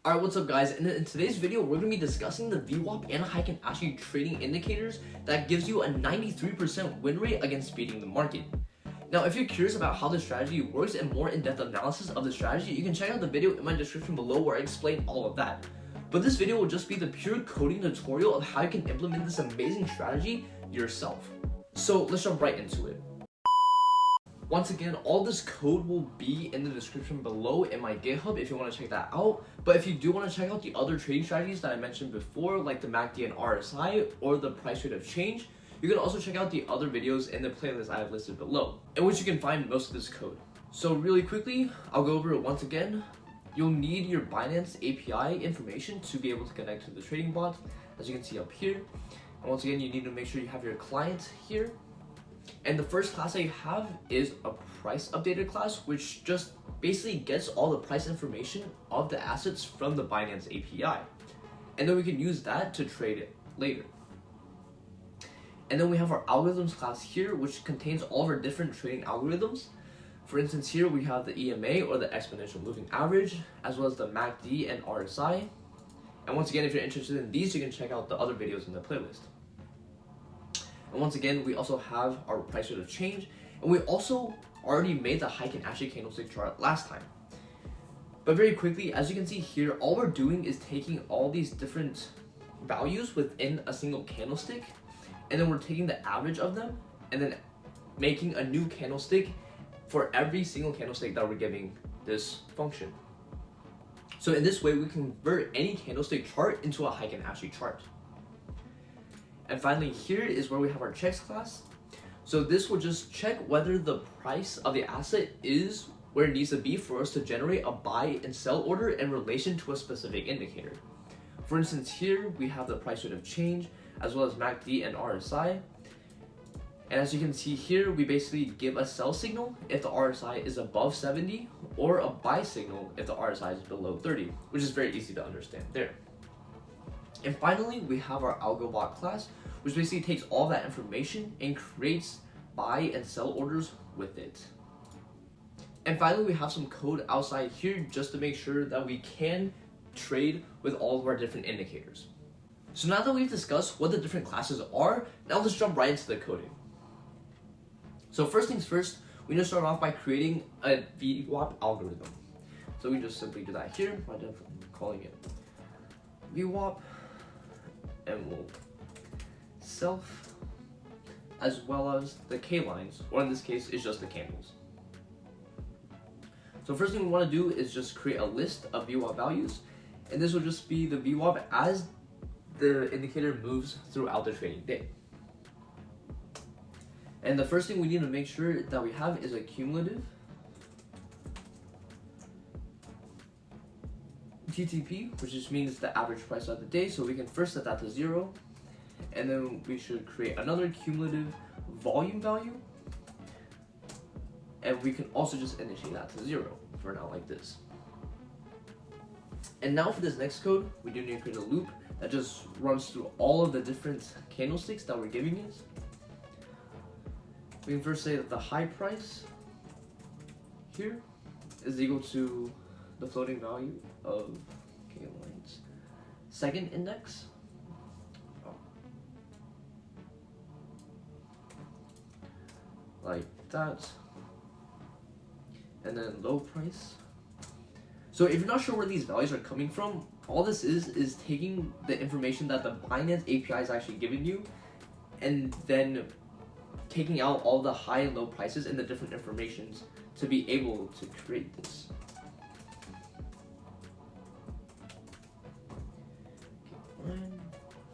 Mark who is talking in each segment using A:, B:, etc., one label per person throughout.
A: Alright, what's up guys? In today's video, we're going to be discussing the VWAP and Heiken Ashi trading indicators that gives you a 93% win rate against beating the market. Now, if you're curious about how this strategy works and more in-depth analysis of the strategy, you can check out the video in my description below where I explain all of that. But this video will just be the pure coding tutorial of how you can implement this amazing strategy yourself. So let's jump right into it. Once again, all this code will be in the description below in my GitHub if you want to check that out. But if you do want to check out the other trading strategies that I mentioned before, like the MACD and RSI or the price rate of change, you can also check out the other videos in the playlist I have listed below, in which you can find most of this code. So really quickly, I'll go over it once again. You'll need your Binance API information to be able to connect to the trading bot, as you can see up here. And once again, you need to make sure you have your client here. And the first class that you have is a price updated class, which just basically gets all the price information of the assets from the Binance API. And then we can use that to trade it later. And then we have our algorithms class here, which contains all of our different trading algorithms. For instance, here we have the EMA, or the exponential moving average, as well as the MACD and RSI. And once again, if you're interested in these, you can check out the other videos in the playlist. And once again, we also have our price rate of change, and we also already made the Heiken Ashi candlestick chart last time. But very quickly, as you can see here, all we're doing is taking all these different values within a single candlestick, and then we're taking the average of them, and then making a new candlestick for every single candlestick that we're giving this function. So in this way, we convert any candlestick chart into a Heiken Ashi chart. And finally, here is where we have our checks class. So this will just check whether the price of the asset is where it needs to be for us to generate a buy and sell order in relation to a specific indicator. For instance, here we have the price rate of change, as well as MACD and RSI. And as you can see here, we basically give a sell signal if the RSI is above 70, or a buy signal if the RSI is below 30, which is very easy to understand there. And finally, we have our algo bot class, which basically takes all that information and creates buy and sell orders with it. And finally, we have some code outside here just to make sure that we can trade with all of our different indicators. So now that we've discussed what the different classes are, now let's jump right into the coding. So first things first, we need to start off by creating a VWAP algorithm. So we just simply do that here by calling it VWAP, and we'll self, as well as the K lines, or in this case, is just the candles. So first thing we want to do is just create a list of VWAP values, and this will just be the VWAP as the indicator moves throughout the trading day. And the first thing we need to make sure that we have is a cumulative TTP, which just means the average price of the day. So we can first set that to 0, and then we should create another cumulative volume value, and we can also just initiate that to 0 for now, like this. And now for this next code, we do need to create a loop that just runs through all of the different candlesticks that we're giving it. We can first say that the high price here is equal to the floating value of K lines second index. Like that. And then low price. So if you're not sure where these values are coming from, all this is taking the information that the Binance API is actually giving you, and then taking out all the high and low prices and the different informations to be able to create this.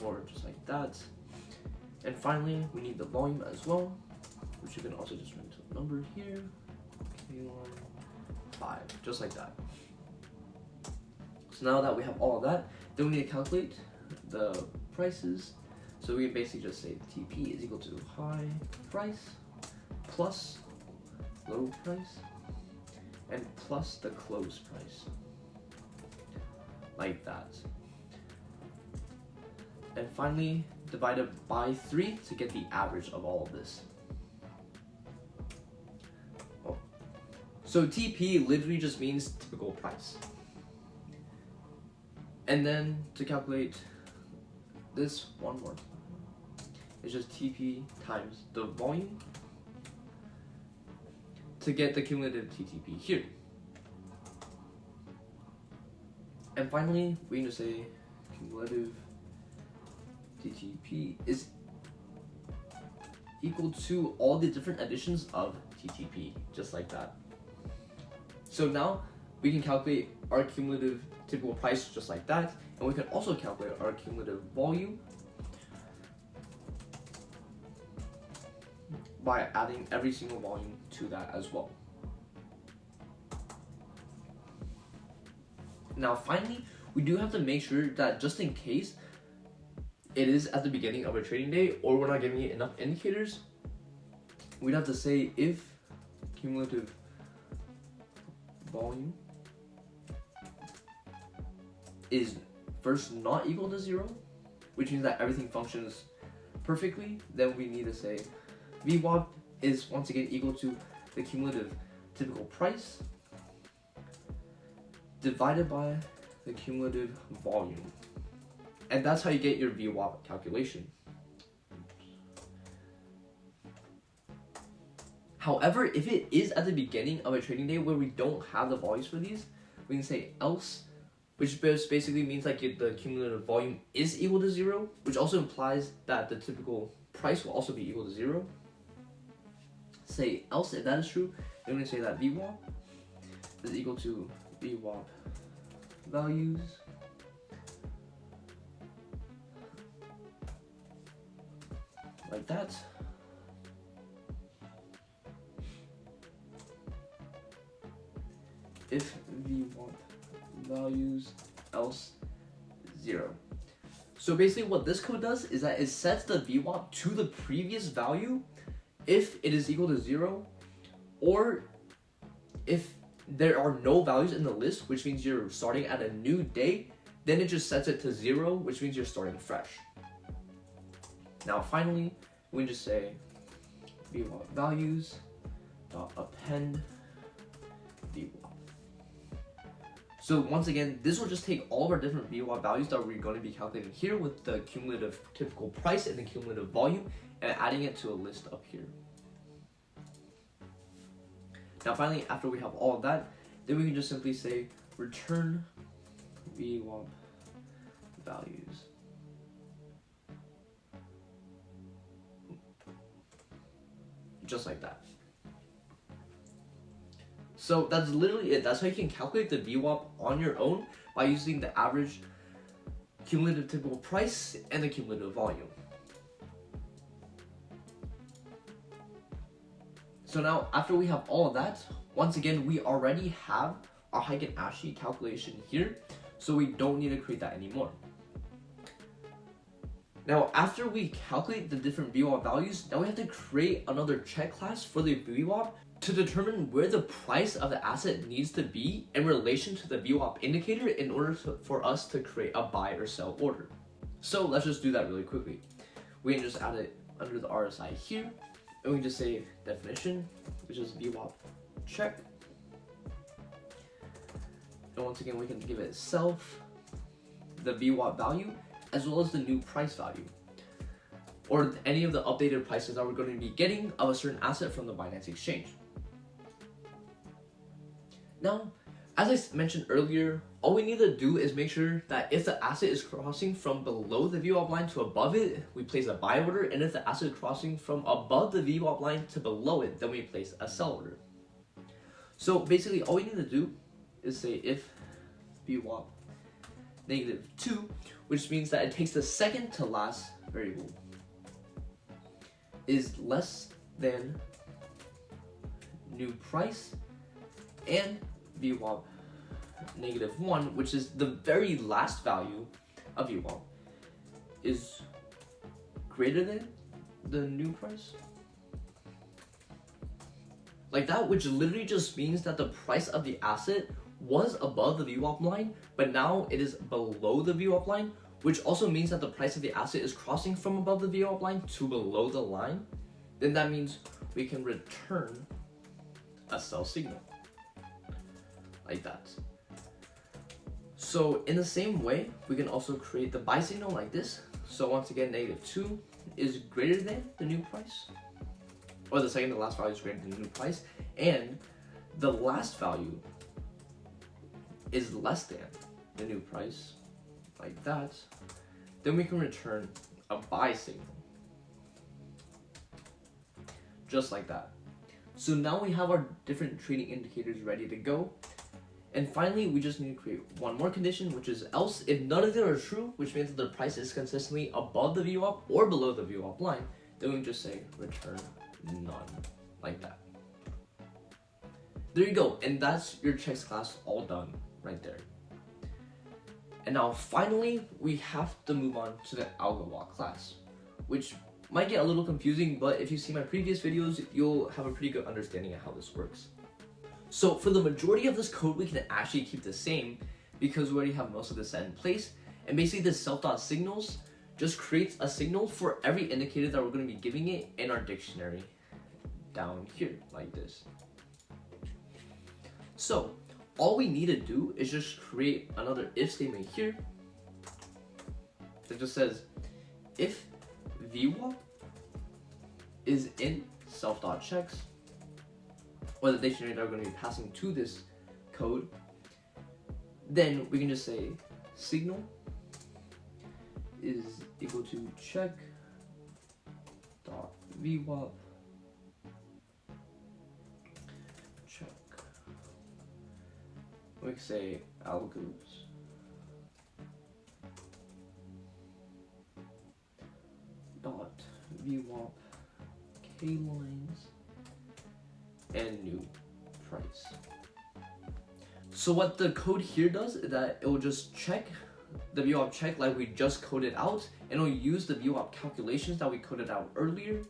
A: Or just like that. And finally, we need the volume as well, which you can also just run to a number here, K1, 5, just like that. So now that we have all of that, then we need to calculate the prices. So we can basically just say TP is equal to high price plus low price and plus the close price, like that. And finally, divided by 3 to get the average of all of this. So TP literally just means typical price. And then to calculate this one more, it's just TP times the volume to get the cumulative TTP here. And finally, we can just say cumulative TTP is equal to all the different additions of TTP, just like that. So now we can calculate our cumulative typical price just like that, and we can also calculate our cumulative volume by adding every single volume to that as well. Now finally, we do have to make sure that just in case it is at the beginning of a trading day or we're not giving it enough indicators, we'd have to say if cumulative volume is first not equal to 0, which means that everything functions perfectly, then we need to say VWAP is once again equal to the cumulative typical price divided by the cumulative volume. And that's how you get your VWAP calculation. However, if it is at the beginning of a trading day where we don't have the values for these, we can say else, which basically means like the cumulative volume is equal to 0, which also implies that the typical price will also be equal to 0. Say else if that is true, then we can say that VWAP is equal to VWAP values like that. If VWAP values else 0. So basically what this code does is that it sets the VWAP to the previous value if it is equal to 0, or if there are no values in the list, which means you're starting at a new day, then it just sets it to 0, which means you're starting fresh. Now finally, we can just say VWAP values dot append VWAP. So once again, this will just take all of our different VWAP values that we're going to be calculating here with the cumulative typical price and the cumulative volume and adding it to a list up here. Now finally, after we have all of that, then we can just simply say return VWAP values. Just like that. So that's literally it. That's how you can calculate the VWAP on your own by using the average cumulative typical price and the cumulative volume. So now, after we have all of that, once again, we already have our Heiken Ashi calculation here, so we don't need to create that anymore. Now, after we calculate the different VWAP values, now we have to create another check class for the VWAP to determine where the price of the asset needs to be in relation to the VWAP indicator in order for us to create a buy or sell order. So let's just do that really quickly. We can just add it under the RSI here, and we just say definition, which is VWAP check. And once again, we can give it self, the VWAP value, as well as the new price value, or any of the updated prices that we're going to be getting of a certain asset from the Binance exchange. Now, as I mentioned earlier, all we need to do is make sure that if the asset is crossing from below the VWAP line to above it, we place a buy order, and if the asset is crossing from above the VWAP line to below it, then we place a sell order. So basically, all we need to do is say if VWAP -2, which means that it takes the second to last variable, is less than new price, and VWAP -1, which is the very last value of VWAP, is greater than the new price. Like that, which literally just means that the price of the asset was above the VWAP line, but now it is below the VWAP line, which also means that the price of the asset is crossing from above the VWAP line to below the line. Then that means we can return a sell signal. Like that. So in the same way, we can also create the buy signal like this. So once again, -2 is greater than the new price, or the second to last value is greater than the new price, and the last value is less than the new price, like that. Then we can return a buy signal, just like that. So now we have our different trading indicators ready to go. And finally, we just need to create one more condition, which is else. If none of them are true, which means that the price is consistently above the VWAP or below the VWAP line, then we can just say return none, like that. There you go, and that's your checks class all done right there. And now finally, we have to move on to the algo walk class, which might get a little confusing, but if you see my previous videos, you'll have a pretty good understanding of how this works. So for the majority of this code, we can actually keep the same because we already have most of this set in place. And basically this self.signals just creates a signal for every indicator that we're going to be giving it in our dictionary down here, like this. So all we need to do is just create another if statement here that just says if VWAP is in self.checks, or the dictionary that we're going to be passing to this code, then we can just say signal is equal to check dot VWAP check. We can say algos dot VWAP k lines and new price. So what the code here does is that it will just check the VWAP check like we just coded out, and it will use the VWAP calculations that we coded out earlier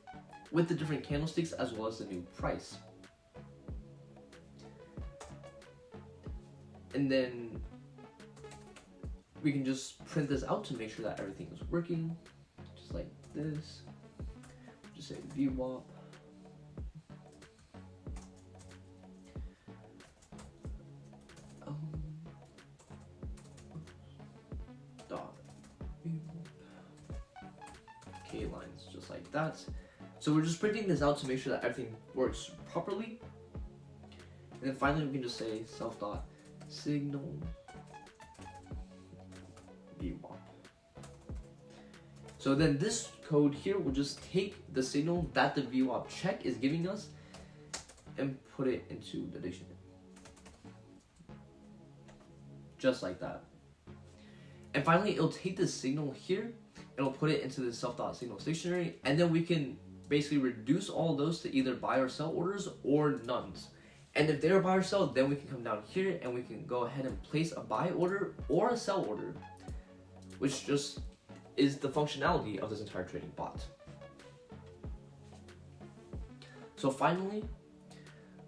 A: with the different candlesticks as well as the new price. And then we can just print this out to make sure that everything is working, just like this. Just say VWAP K lines, just like that. So we're just printing this out to make sure that everything works properly. And then finally we can just say self.signal VWAP. So then this code here will just take the signal that the VWAP check is giving us and put it into the dictionary. Just like that. And finally, it'll take this signal here, it'll put it into the self.signals dictionary, and then we can basically reduce all of those to either buy or sell orders or nones. And if they're buy or sell, then we can come down here and we can go ahead and place a buy order or a sell order, which just is the functionality of this entire trading bot. So finally,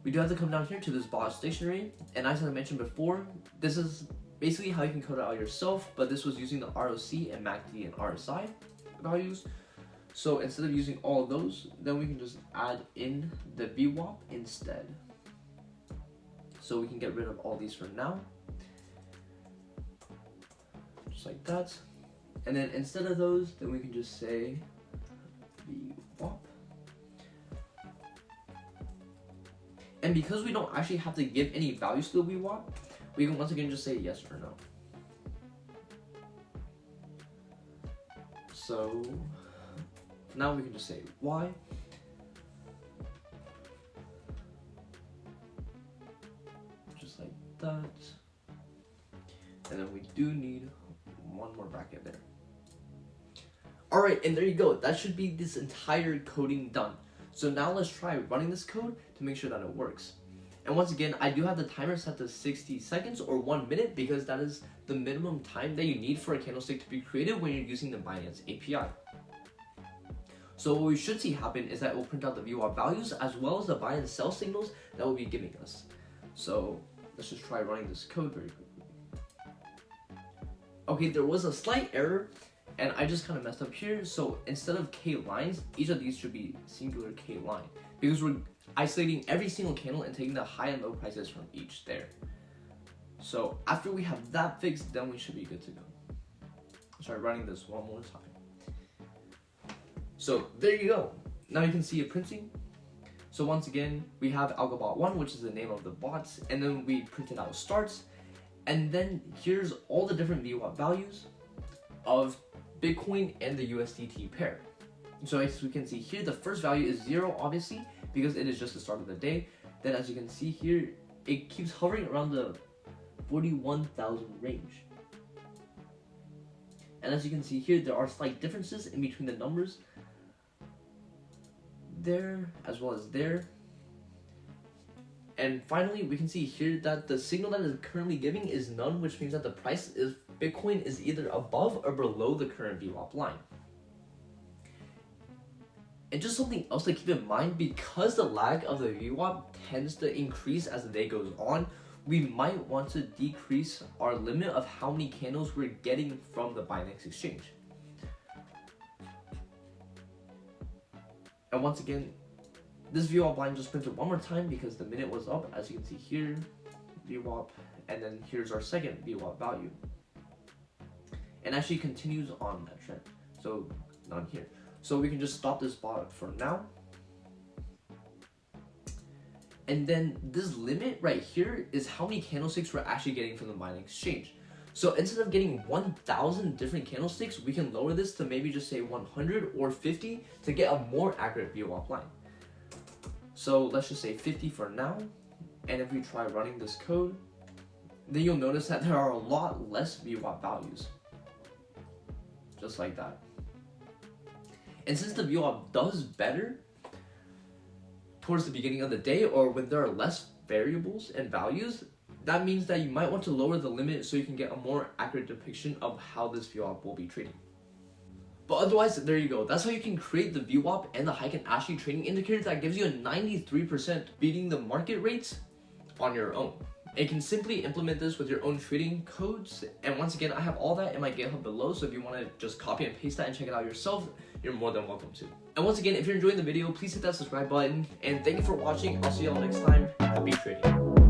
A: we do have to come down here to this bot's dictionary, and as I mentioned before, this is basically how you can code it out yourself, but this was using the ROC and MACD and RSI values. So instead of using all of those, then we can just add in the VWAP instead. So we can get rid of all these for now. Just like that. And then instead of those, then we can just say VWAP. And because we don't actually have to give any values to the VWAP, we can once again just say yes or no. So now we can just say Y. Just like that. And then we do need one more bracket there. Alright, and there you go. That should be this entire coding done. So now let's try running this code to make sure that it works. And once again, I do have the timer set to 60 seconds or 1 minute because that is the minimum time that you need for a candlestick to be created when you're using the Binance API. So what we should see happen is that it will print out the VWAP values as well as the buy and sell signals that will be giving us. So let's just try running this code very quickly. Okay, there was a slight error and I just kind of messed up here. So instead of K lines, each of these should be singular K line because we're isolating every single candle and taking the high and low prices from each there. So after we have that fixed, then we should be good to go. I'll try running this one more time. So there you go. Now you can see it printing. So once again, we have algobot1, which is the name of the bots, and then we printed out starts, and then here's all the different VWAP values of Bitcoin and the USDT pair. So as we can see here, the first value is 0, obviously, because it is just the start of the day. Then as you can see here, it keeps hovering around the 41,000 range. And as you can see here, there are slight differences in between the numbers there as well as there. And finally, we can see here that the signal that is currently giving is none, which means that the price is Bitcoin is either above or below the current VWAP line. And just something else to keep in mind, because the lag of the VWAP tends to increase as the day goes on, we might want to decrease our limit of how many candles we're getting from the Binance exchange. And once again, this VWAP line just printed one more time because the minute was up, as you can see here, VWAP, and then here's our second VWAP value. And actually continues on that trend, so none here. So we can just stop this bot for now. And then this limit right here is how many candlesticks we're actually getting from the Binance exchange. So instead of getting 1,000 different candlesticks, we can lower this to maybe just say 100 or 50 to get a more accurate VWAP line. So let's just say 50 for now. And if we try running this code, then you'll notice that there are a lot less VWAP values. Just like that. And since the VWAP does better towards the beginning of the day, or when there are less variables and values, that means that you might want to lower the limit so you can get a more accurate depiction of how this VWAP will be trading. But otherwise, there you go. That's how you can create the VWAP and the Heiken Ashi trading indicator that gives you a 93% beating the market rates on your own. And you can simply implement this with your own trading codes. And once again, I have all that in my GitHub below, so if you want to just copy and paste that and check it out yourself, you're more than welcome to. And once again, if you're enjoying the video, please hit that subscribe button. And thank you for watching. I'll see you all next time. Happy trading.